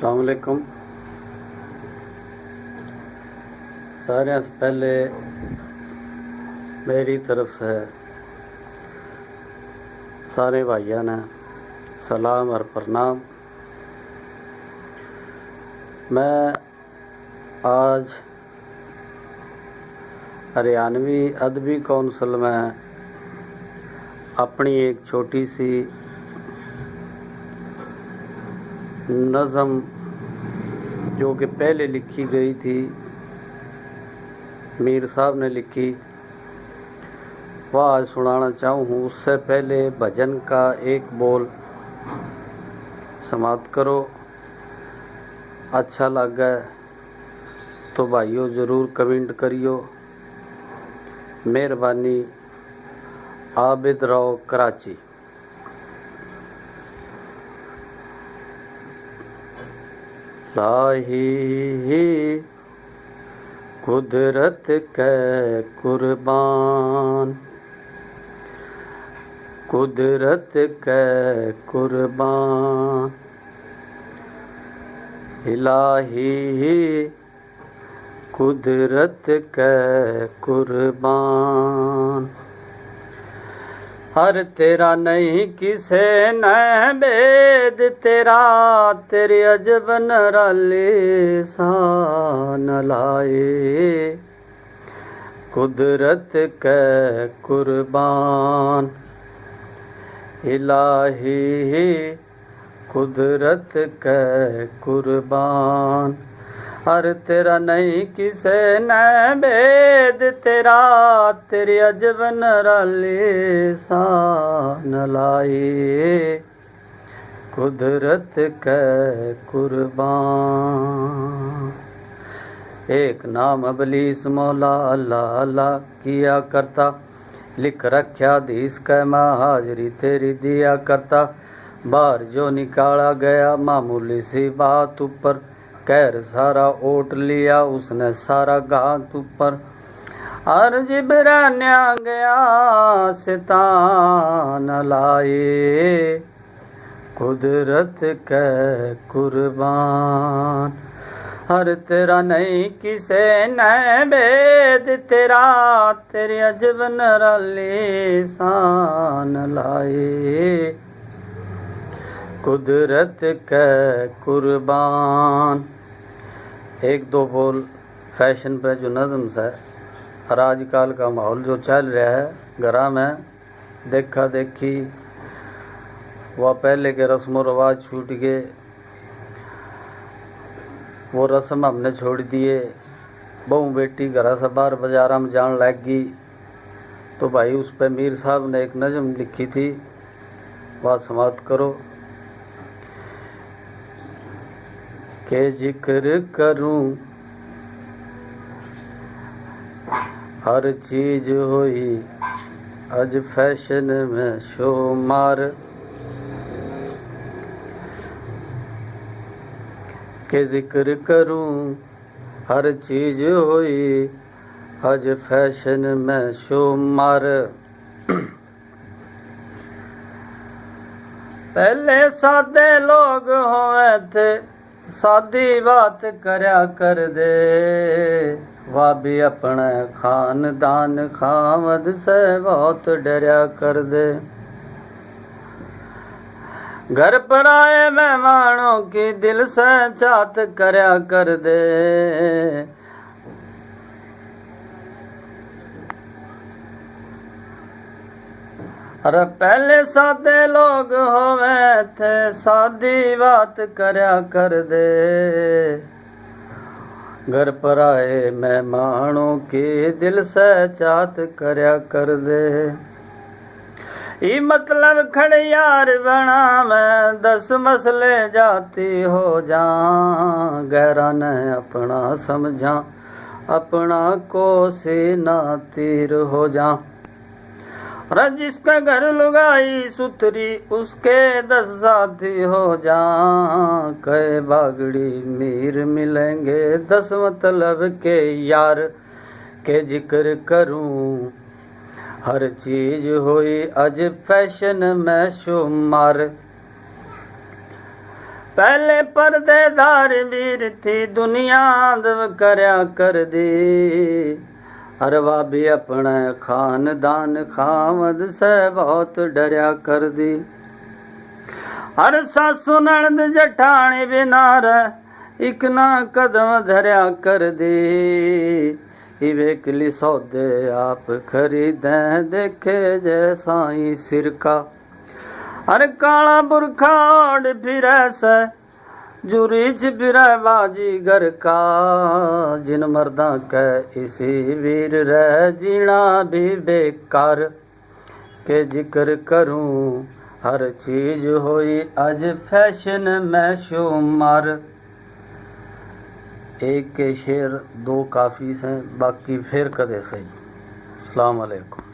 अस्सलाम वालेकुम। सारे से पहले मेरी तरफ से सारे भाइयों ने सलाम और प्रणाम। मैं आज हरियाणवी अदबी कौंसिल में अपनी एक छोटी सी नज़म जो कि पहले लिखी गई थी, मीर साहब ने लिखी, वह आज सुनाना चाहूँ। उससे पहले भजन का एक बोल समाप्त करो। अच्छा लगे तो भाइयों ज़रूर कमेंट करियो। मेहरबानी। आबिद राव, कराची। लाही कुदरत के कुर्बान, कुदरत के कुर्बान, इलाही कुदरत के कुर्बान। हर तेरा नहीं किसे न भेद तेरा, तेरी अजब निराली शान लाए। कुदरत के कुर्बान, इलाही कुदरत के कुर्बान। हर तेरा नहीं किसे न भेद तेरा, तेरी अजब निराली शान लाए। कुदरत के कुर्बान। एक नाम अबलीस मौला अल्लाह अल्लाह किया करता, लिख रख्या हदीस कै मैं हाजरी तेरी दिया करता। बाहर जो निकाला गया मामूली सी बात ऊपर, कहर सारा ओट लिया उसने सारा घात ऊपर। हर जिबरान्या गया शैतान लाए। कुदरत के कुर्बान। हर तेरा नहीं किसे न भेद तेरा, तेरी अजब निराली शान लाए। कुदरत के कुर्बान। एक दो बोल फैशन पे जो नज़म है, और आजकल का माहौल जो चल रहा है, घरा में देखा देखी, वह पहले के रस्म व रवाज छूट गए, वो रस्म हमने छोड़ दिए। बहू बेटी घरा से बाहर बाजारा में जान लग गई, तो भाई उस पर मीर साहब ने एक नज़म लिखी थी, वह समाप्त करो। के जिक्र करूं हर चीज हुई आज फैशन में शोमार। के जिक्र करूं हर चीज हुई आज फैशन में शोमार। पहले सादे लोग हुए थे, सादी बात करया कर दे, वह भी अपने खानदान खामद से बहुत डरया कर दे। घर पर आए मेहमानों की दिल से चाहत करया कर दे। अरे पहले सादे लोग होवे थे, सादी बात करया कर दे। घर पर आए मेहमानों की दिल से चाहत करया कर दे। ई मतलब खड़ियार बना मैं 10 मसले जाती हो जा, गहरा न अपना समझा अपना कोसी ना तीर हो जा। जिसका घर लुगाई सुथरी उसके 10 साथी हो जा, कहे बागड़ी मीर मिलेंगे 10 मतलब के यार। के जिक्र करूं हर चीज हुई आज फैशन में शुमार। पहले परदेदार वीर थी दुनिया दव करया कर दी अरवा भी अपने खानदान खामद से बहुत डरया कर दी हर सासु नणद जठाणी बिनार इक ना कदम धरया कर दी वेकली सौदे आप खरीदें देखे जैसा ही सिरका हर काला बुरखा ओढ़ फिरे से जुरीच फिरे बाजीगर का जिन मर्दा के इसी वीर रह जीना भी बेकार के जिक्र करूं हर चीज होई आज फैशन में शुमार। एक के शेर दो काफ़ी हैं बाकी फिर कदे सही। अस्सलाम वालेकुम।